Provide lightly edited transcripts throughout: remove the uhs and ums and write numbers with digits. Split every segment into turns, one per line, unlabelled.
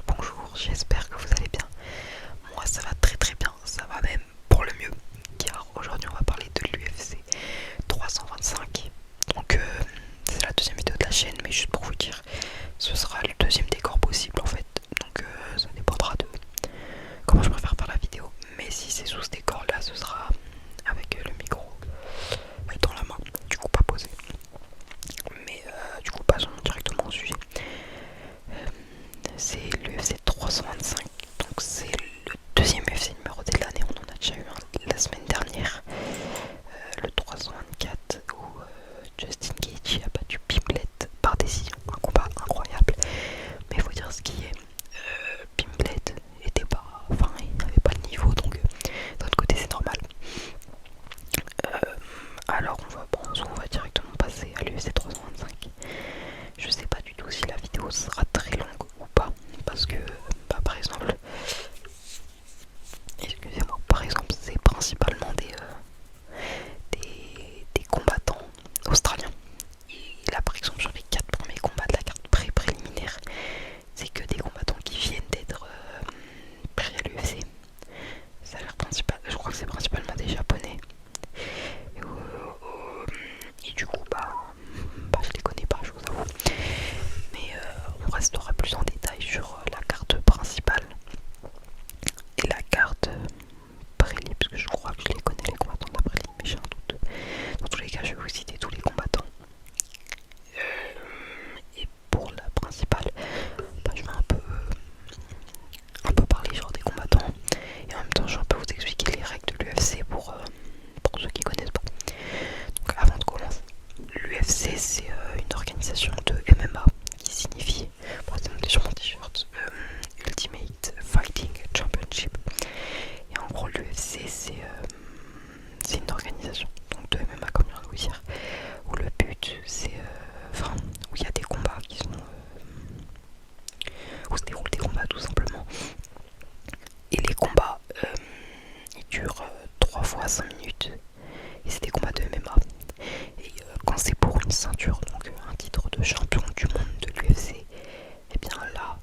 bonjour, j'espère que vous allez bien. Moi ça va très très bien, ça va même pour le mieux, car aujourd'hui on va parler de l'UFC 325. Donc c'est la deuxième vidéo de la chaîne, mais juste pour vous dire, ce sera le deuxième décor possible en fait. Donc ça dépendra de comment je préfère faire la vidéo. Mais si c'est sous ce décor là, ce sera avec le micro dans la main, du coup pas posé. Mais du coup passons directement au sujet. C'est l'UFC 325, donc c'est le deuxième UFC numéroté de l'année. On en a déjà eu un la semaine dernière, le 324, où Justin Gaethje a battu Pimblet par décision. Un combat incroyable, mais il faut dire ce qui est, Pimblet était pas, enfin il n'avait pas le niveau, donc d'un autre côté c'est normal. Alors on va directement passer à l'UFC 325. Je sais pas du tout si la vidéo sera très longue ou pas, parce que par exemple, c'est principalement des combattants australiens. Et là par exemple sur les 4 premiers combats de la carte préliminaire, c'est que des combattants qui viennent d'être pris à l'UFC. Ça a l'air principal, je crois que c'est principalement des japonais. Et du coup je les connais pas, je vous avoue. Mais on restera plus en détail sur la carte principale et la carte prélim, parce que je crois que je les connais les combattants de la prélim, mais j'ai un doute. Dans tous les cas, je vais vous citer tous les combattants. Et pour la principale, je vais un peu parler genre des combattants, et en même temps je vais un peu vous expliquer les règles de l'UFC pour ceux qui connaissent pas. Donc avant de commencer, l'UFC c'est une organisation de MMA qui signifie, c'est noté sur mon t-shirt, Ultimate Fighting Championship. Et en gros l'UFC c'est une organisation donc de MMA, comme je viens de vous dire, où le but c'est où il y a des combats qui sont où se déroulent des combats tout simplement. Et les combats ils durent 3 fois 5 minutes. Et c'est des combats de MMA. Et quand c'est pour une ceinture, donc un titre de champion du monde de l'UFC, et bien là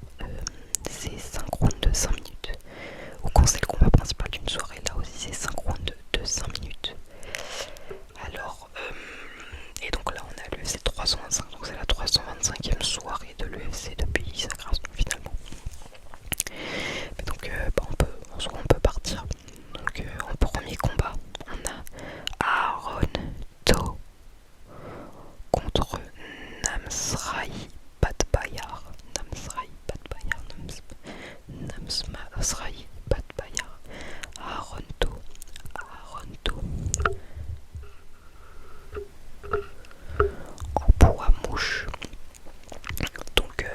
c'est 5 rounds de 5 minutes. Ou quand c'est le combat principal d'une soirée, là aussi c'est 5 rounds de 5 minutes. Alors, et donc là on a l'UFC 325, donc c'est la 325e soirée de l'UFC depuis sa création finalement. Mais donc on peut partir. Donc en premier combat, on a Aaron To contre Namsrai Patbayar. Namsrai Patbayar. Aaron To. En poids mouche. Donc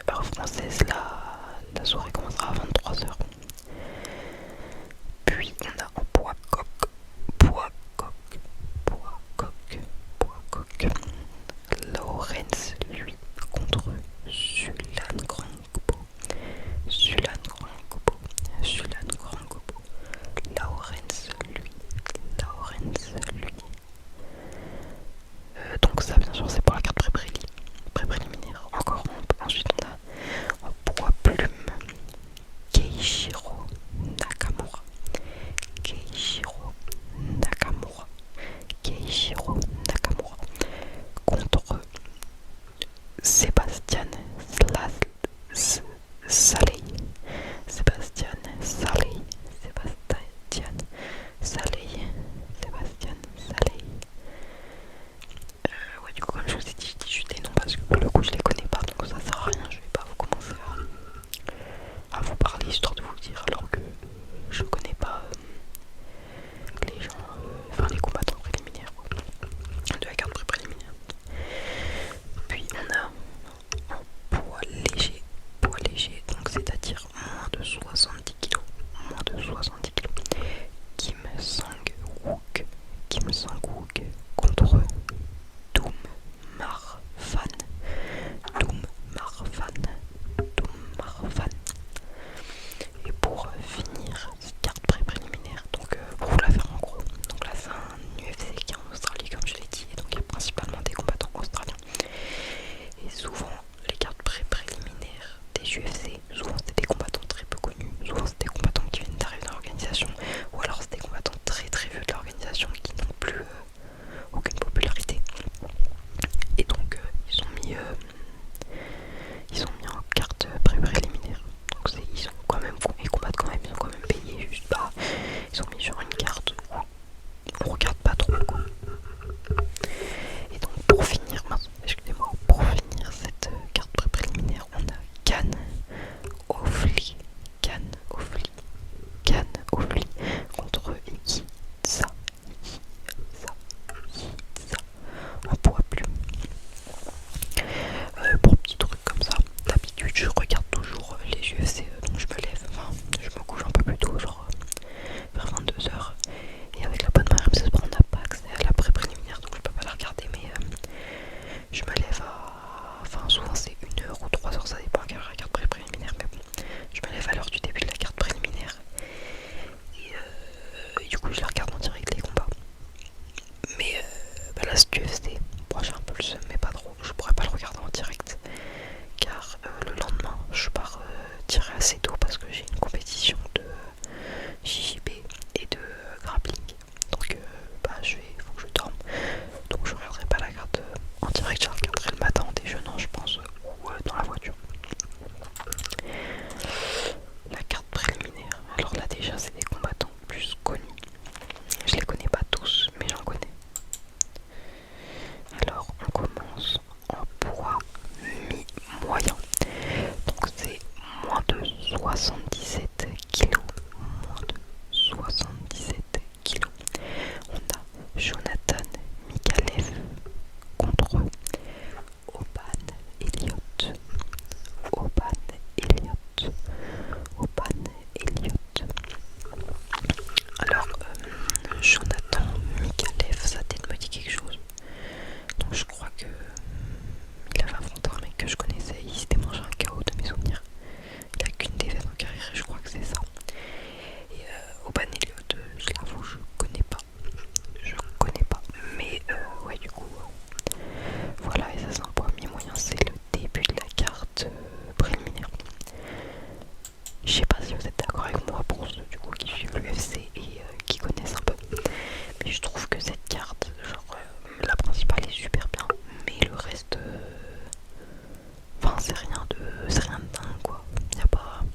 c'est rien de dingue quoi. Y a pas, de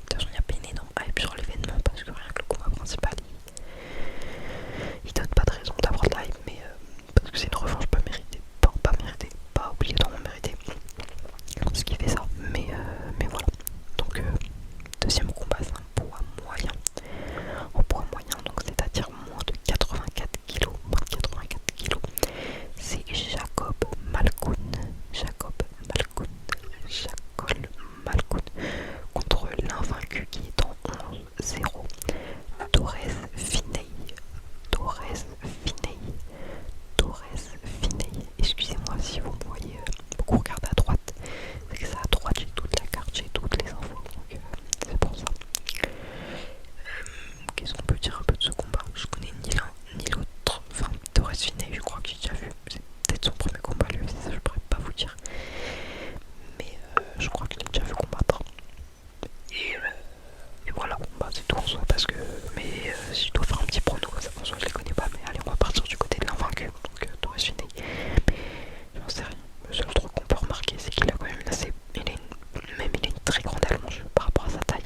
toute façon il n'y a pas une énorme hype sur l'événement parce que rien que le combat principal il donne pas de raison d'avoir de la hype, mais parce que c'est une revanche pas méritée, pas méritée, pas obligatoirement méritée, ce qui fait ça, mais voilà. Donc deuxième combat c'est un poids moyen, en poids moyen donc c'est-à-dire moins de 84 kg, c'est Jacob Malkoun, contre l'invaincu qui est en 11-0, Torres Finei. Excusez-moi si vous me voyez beaucoup regarder à droite, c'est que ça à droite j'ai toute la carte, j'ai toutes les infos, donc c'est pour ça. Qu'est-ce qu'on peut dire un peu de ce combat? Je connais ni l'un ni l'autre, enfin Torres Finei je crois que j'ai déjà vu, c'est peut-être son premier combat lui, ça je pourrais pas vous dire, mais je crois que je l'ai déjà vu combattre. Et voilà, bah, c'est tout en soi parce que. Mais si je dois faire un petit prono, ça en soi je les connais pas, mais allez, on va partir du côté de l'invaincu, donc Torres Finei. J'en sais rien. Le seul truc qu'on peut remarquer, c'est qu'il a quand même assez. Il a une très grande allonge par rapport à sa taille.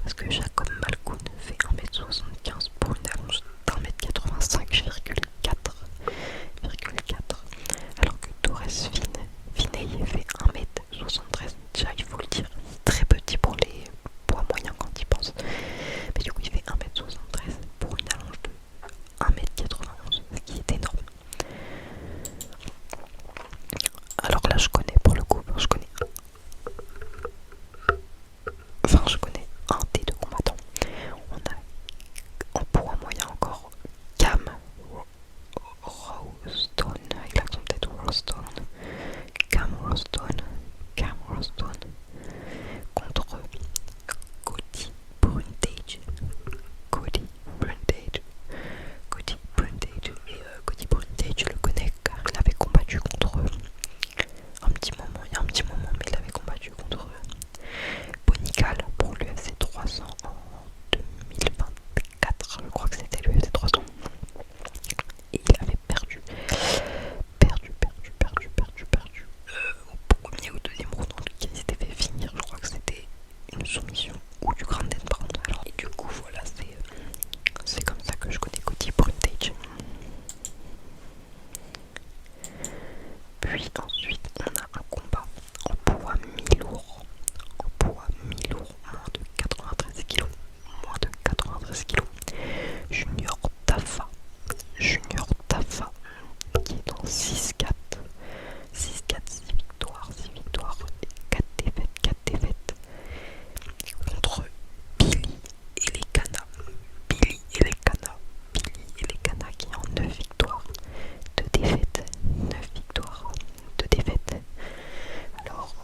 Parce que Jacob Malkoun fait 1m75 pour une allonge d'1m85,4. Alors que Torres Finei fait 1m73. Déjà, il faut le dire, très petit pour les poids moyens quand il pense. Mais du coup, il fait 1m73 pour une allonge de 1m91, ce qui est énorme. Alors là, je connais pour le coup, je connais un des deux combattants. On a en poids moyen encore Cam Rostone, avec l'accent peut-être Rostone, Cam Rostone contre Cody Brundage. Et Cody Brundage, je le connais car il avait combattu contre il y a un petit moment, mais il avait combattu contre Bonical pour l'UFC 300 en 2024, je crois que c'était l'UFC 300. Et il avait perdu au premier ou deuxième round, en tout cas il s'était fait finir, je crois que c'était une soumission ou du grand par contre. Alors, et du coup voilà, c'est comme ça que je connais Cody Brundage. Puis ensuite on a un combat en poids mi-lourd, moins de 93 kg, Junior Tafa, qui est en 6-4, 6 victoires, 4 défaites, contre Billy Elekana, qui est en 9 victoires, 2 défaites, Alors,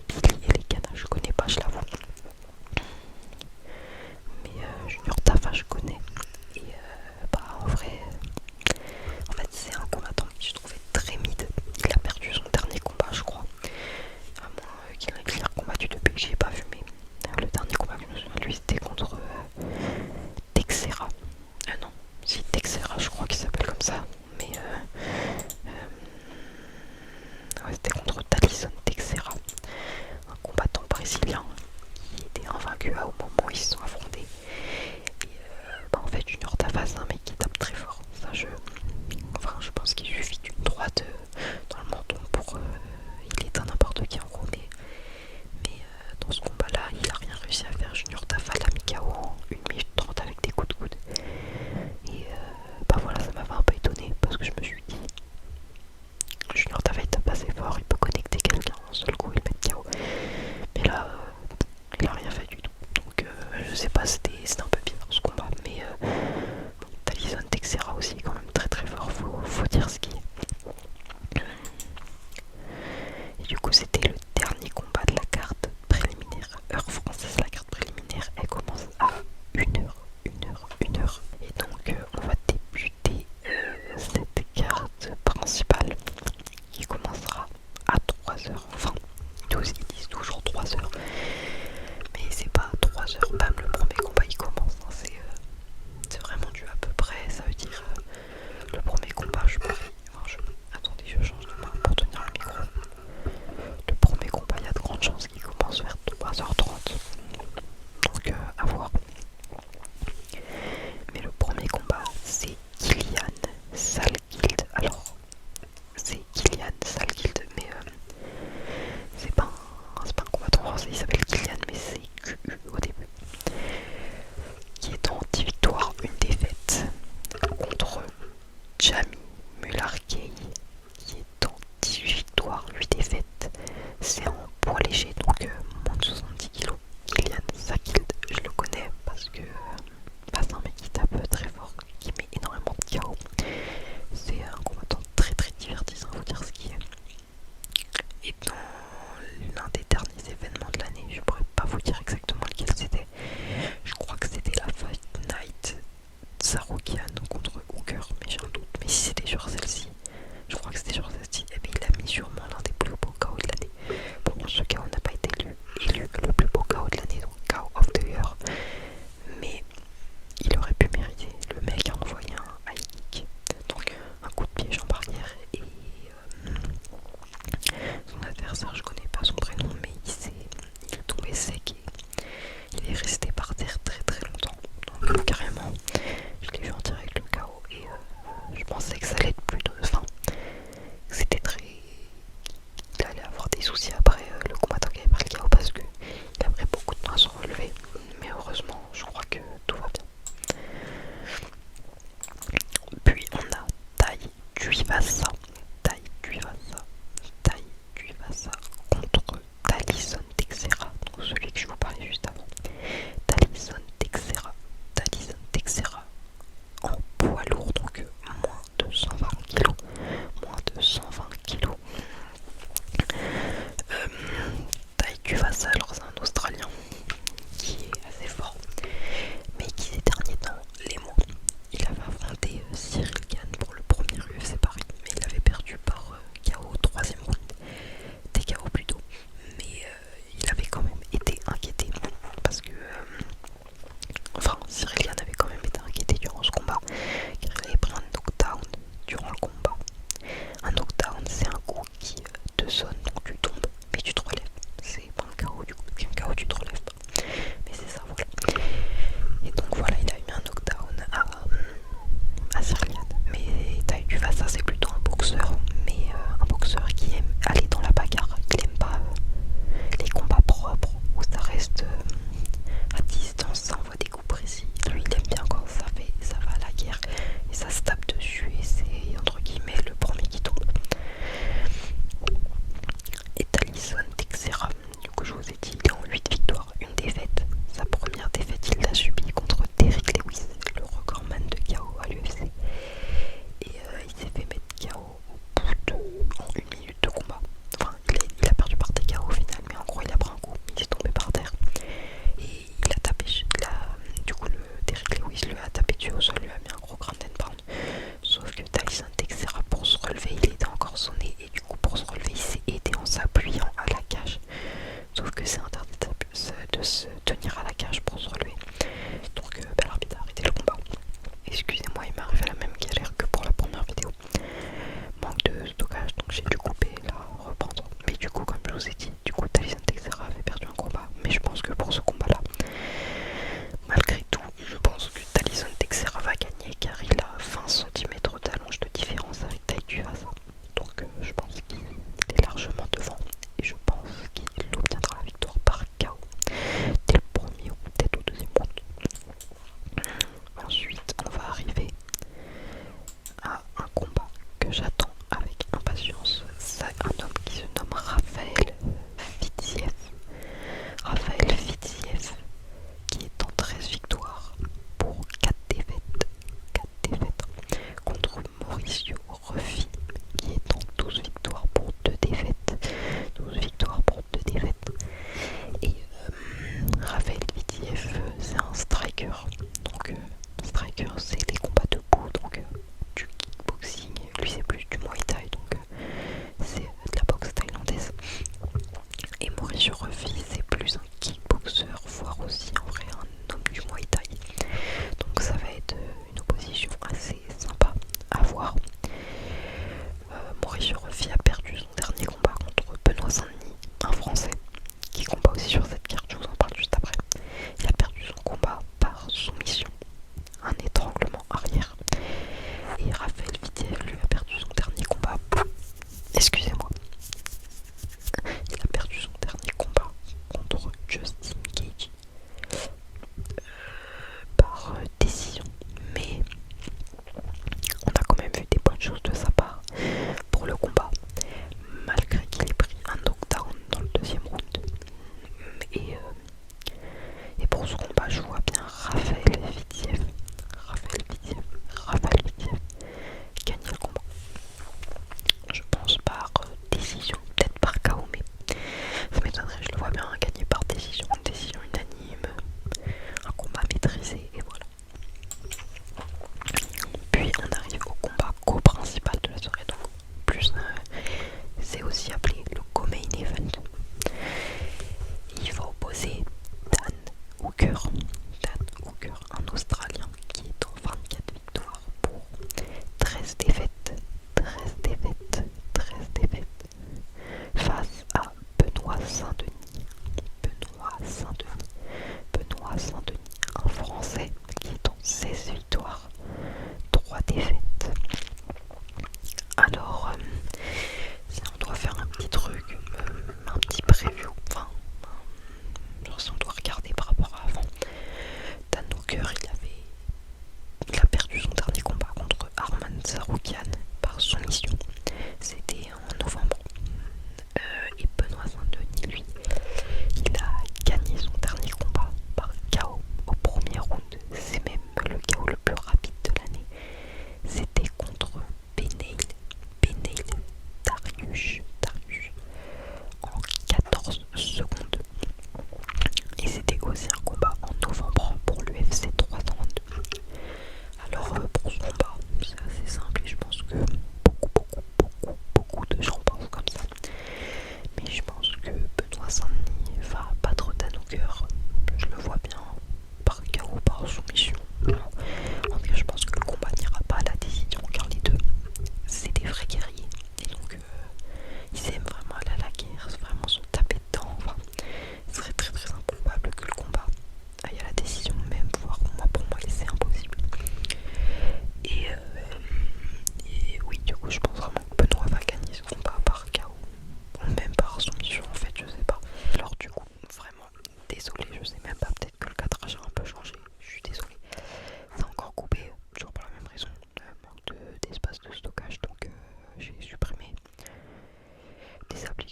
Billy Elekana, je connais pas, je l'avoue. Mais Junior Tafa, je connais. Et bah en vrai, c'est un combattant qui je trouvais très mid. Il a perdu son dernier combat, je crois. À moins qu'il ait combattu depuis que j'ai pas vu, mais le dernier combat que je me souviens de lui, c'était contre Texera. Non, si Texera, je crois qu'il s'appelle comme ça. Mais ouais, c'était contre Talison Texera, un combattant brésilien qui était invaincu au moment où ils se sont affrontés. Et bah en fait, Junior Tafa, c'est un mec qui tape très fort. Ça, je pense qu'il suffit d'une droite dans le menton pour il éteint n'importe qui en gros. Mais dans ce combat-là, il a rien réussi à faire. Junior Tafa l'a mis KO en 1 minute 30 avec des coups de coude. Et bah voilà, ça m'avait un peu étonné parce que je me suis dit, Junior Tafa il tape assez fort, il peut connecter quelqu'un en un seul coup et le mettre KO. Mais là, il a rien fait du tout. Donc je sais pas, c'était un peu bizarre ce combat. Mais Talison Texera aussi quand même très très fort, faut dire ce qui est. Et du coup c'était le dernier combat de la carte préliminaire, heure française. La carte préliminaire elle commence à 1h. Et donc on va débuter cette carte principale qui commencera à 3h. Enfin, ils disent toujours 3h. Mais c'est pas 3h, bam, le premier combat il commence. Hein. C'est vraiment du à peu près. Ça veut dire le premier combat, je parie. Attendez, je change de main pour tenir le micro. victoires, 8 défaites. C'est en poids léger, donc moins de 70 kilos. Kylian Sakild, je le connais parce que c'est un mec qui tape très fort, qui met énormément de KO. C'est un combattant très très divertissant, faut dire ce qui est. Et dans l'un des derniers événements de l'année, je pourrais pas vous dire exactement lequel c'était. Je crois que c'était la Fight Night Saroukian contre Hooker, mais j'ai un doute. Mais si c'était sur celle-ci, je crois que c'était sur celle-ci, et bien il a mis sûrement l'un des plus beaux KO de l'année. Bon, ce KO n'a pas été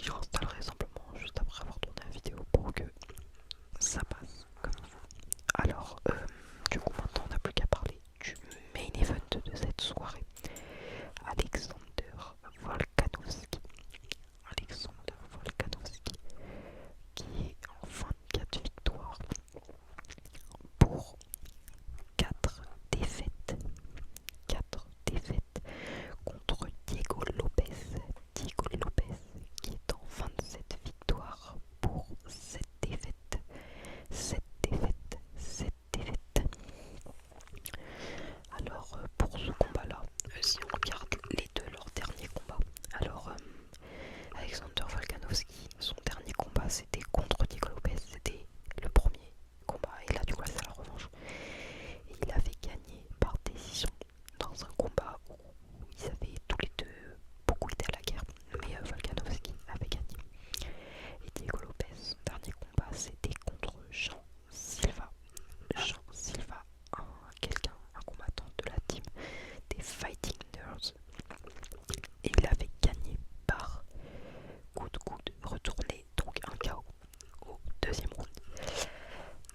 j'y reinstallerai simplement juste après avoir tourné la vidéo pour que ça passe comme il faut. Alors, du coup, maintenant on n'a plus qu'à parler du main event de cette soirée. Alexander Volkanovski. Alexander Volkanovski qui est en 24 victoires pour 4 défaites. 4 défaites contre Diego Lopez. Diego Lopez qui est en 27 victoires pour 7 défaites. 7 défaites. 7 défaites. Alors pour ce combat-là, si on regarde les deux, leurs derniers combats, alors Alexander Volkanovski, son dernier combat c'était contre Diego Lopez, c'était le premier combat et là du coup c'est la revanche. Et il avait gagné par décision dans un combat où ils avaient tous les deux beaucoup été à la guerre, mais Volkanovski avait gagné. Et Diego Lopez, son dernier combat c'était contre Jean Silva. Jean Silva, un combattant de la team des Fighting Nerds. Et il avait gagné par coup de coude retourné, donc un KO au deuxième round.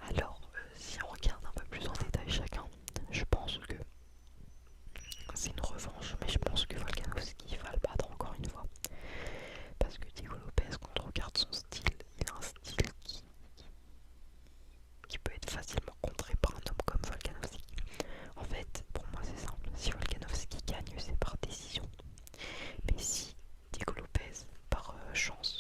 Alors, si on regarde un peu plus en détail chacun, je pense que c'est une revanche, mais je pense que Volkanovski va le battre encore une fois. Parce que Diego Lopez, quand on regarde son style, il a un style qui peut être facilement contré par un homme comme Volkanovski. En fait, pour moi c'est simple, si Volkanovski gagne, c'est par décision. Mais si Diego Lopez, par chance,